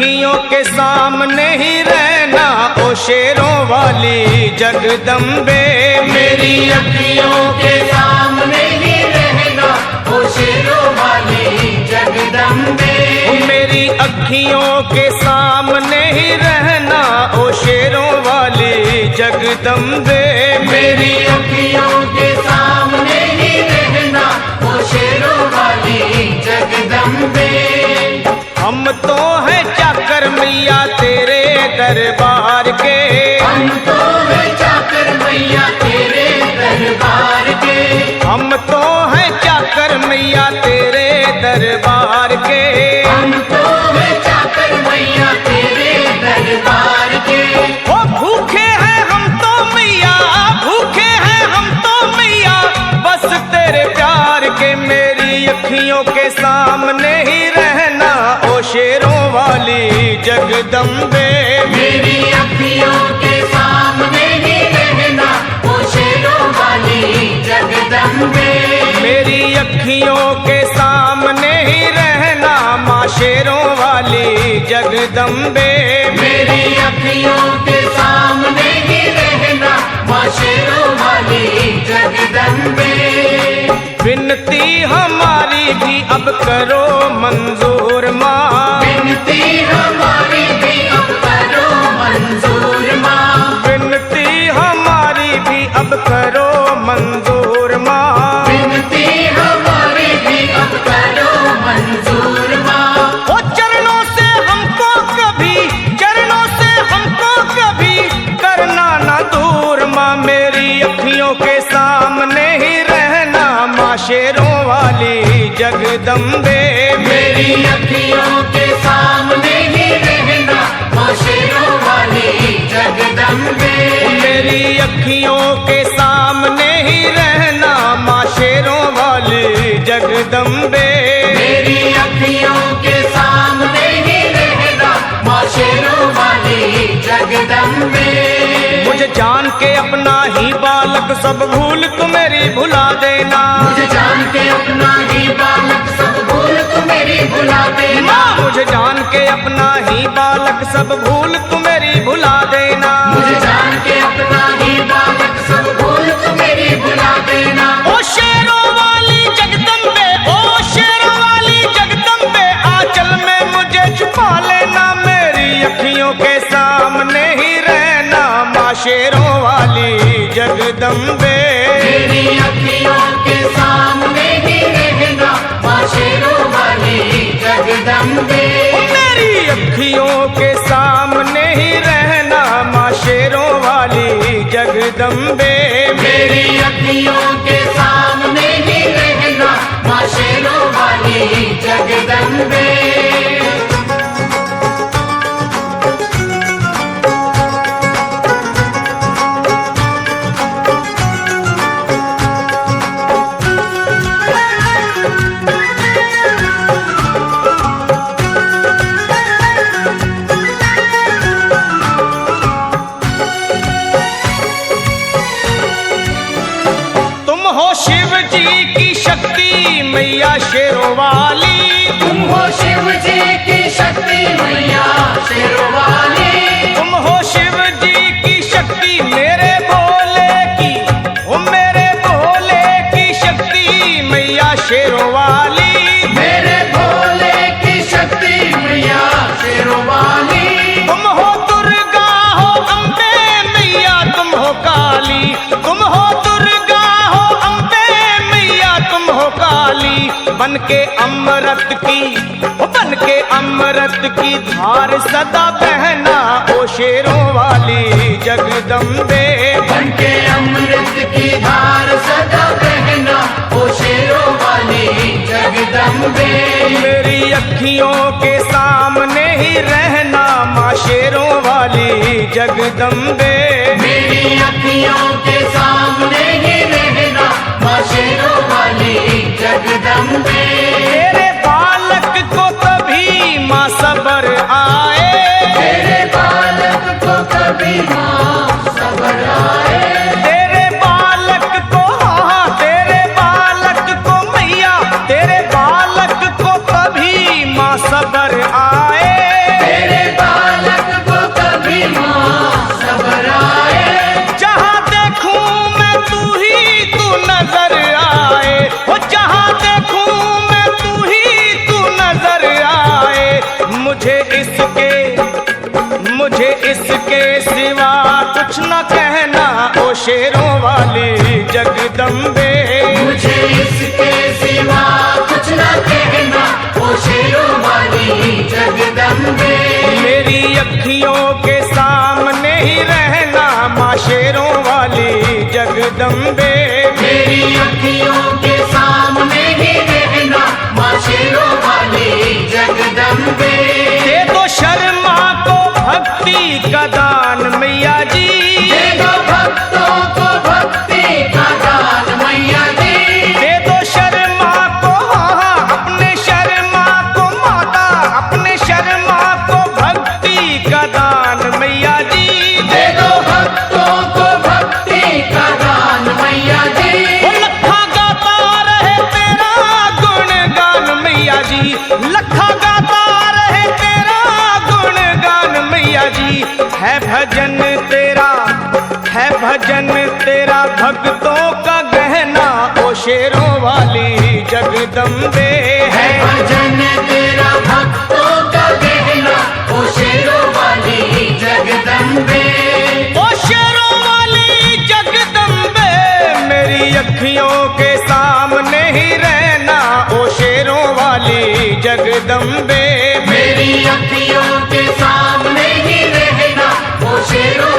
अखियों के सामने ही रहना ओ शेरों वाली जगदम्बे। मेरी अखियों के सामने ही रहना ओ शेरों वाली जगदम्बे। मेरी अखियों के सामने ही रहना ओ शेरों वाली जगदम्बे। मेरी अखियों के सामने ही रहना ओ शेरों वाली जगदम्बे। हम तो हैं चाकर मैया तेरे दरबार के। हम तो हैं चाकर मैया तेरे दरबार के। हम तो हैं चाकर मैया तेरे दरबार के। हम तो हैं चाकर मैया तेरे दरबार के। ओ भूखे हैं हम तो मैया, भूखे हैं हम तो मैया बस तेरे प्यार के। मेरी अखियों के सामने ही रहना ओ शेरों वाली जगदम्बे। मेरी अखियों के सामने ही रहना ओ शेरों वाली जगदम्बे। मेरी अखियों के सामने ही रहना माँ शेरों वाली जगदम्बे। मेरी अखियों के सामने ही रहना माँ शेरों वाली जगदम्बे। विनती हमारी भी अब करो मंजूर माँ। विनती हमारी भी अब करो मंजूर माँ। विनती हमारी भी अब करो मंजूर माँ। विनती हमारी भी अब करो मंजूर माँ। ओ चरणों से हमको कभी, चरणों से हमको कभी करना ना दूर माँ। मेरी अखियों के सामने ही रहना माँ शेरों वाली जगदम्बे। मेरी अखियों के सामने ही रहना माँ शेरों वाली जगदम्बे। मेरी अखियों के सामने ही रहना माँ शेरों वाली जगदम्बे। मेरी अखियों के सामने ही रहना माँ शेरों वाली जगदम्बे। मुझे जान के अपना ही बालक सब भूल तू मेरी भुला देना। मुझे जान के अपना ही बालक सब भूल तू मेरी भुला देना। मुझे जान के अपना ही बालक सब भूल तू मेरी भुला देना। मुझे जान के अपना ही बालक सब भूल तू मेरी भुला देना। ओ शेरों वाली जगदम्बे, ओ शेरों वाली जगदम्बे आंचल में मुझे छुपा लेना। मेरी अखियों के सामने ही रहना माँ शेरों वाली जगदम्बे। मेरी अखियों के सामने ही रहना माँ शेरों वाली जगदम्बे। मेरी अखियों के सामने ही रहना माँ शेरों वाली जगदम्बे। मेरी अखियों के सामने ही रहना माँ शेरों वाली जगदम्बे। तुम हो शिव जी की शक्ति मैया शेरों वाली। तुम हो शिव जी की शक्ति मैया शेरों वाली। तुम हो शिव जी की शक्ति मेरे भोले की, ओ मेरे भोले की शक्ति मैया शेरों वाली। मेरे भोले की शक्ति मैया शेरों वाली। तुम हो दुर्गा हो अम्बे मैया तुम हो काली। तुम हो दुर्गा हो अम्बे मैया तुम हो काली। बन के अमृत की, ओ बन के अमृत की धार सदा बहना ओ शेरों वाली जगदम्बे। बन के अमृत की धार सदा बहना ओ शेरों वाली जगदम्बे। मेरी अखियों के सामने ही रहना माँ शेरों वाली जगदम्बे। मेरी अखियों के सामने ही रहना माँ शेरों वाली जगदम्बे। तेरे बालक को कभी माँ सबर आए। तेरे बालक को कभी माँ सबर आए। तेरे बालक को, हाँ तेरे बालक को मैया, तेरे बालक को कभी माँ सबर आए। तेरे शेरों वाली जगदम्बे। मुझे इसके सिवा कुछ न कहना, ओ शेरों वाली जगदम्बे। मेरी अखियों के सामने ही रहना माँ शेरों वाली जगदम्बे। मेरी अखियों के सामने ही रहना, माँ शेरों वाली जगदम्बे। दे दो शर्मा को भक्ति का दान मैया जी, दे दो भक्तों को भक्ति का दान मैया जी। दे दो शर्मा को अपने शर्मा को माता, अपने शर्मा को भक्ति का दान मैया जी। दे दो भक्तों को भक्ति का दान मैया जी। वो लखा गाता रहे तेरा गुणगान मैया जी, लखा गाता रहे तेरा गुणगान मैया जी। है भजन तेरा भक्तों का गहना ओ शेरों वाली जगदम्बे। है भजन तेरा भक्तों का गहना, ओ शेरों वाली जगदम्बे। ओ शेरों वाली जगदम्बे, मेरी अखियों के सामने ही रहना ओ शेरों वाली जगदम्बे। मेरी अखियों के सामने ही रहना, ओ शेरों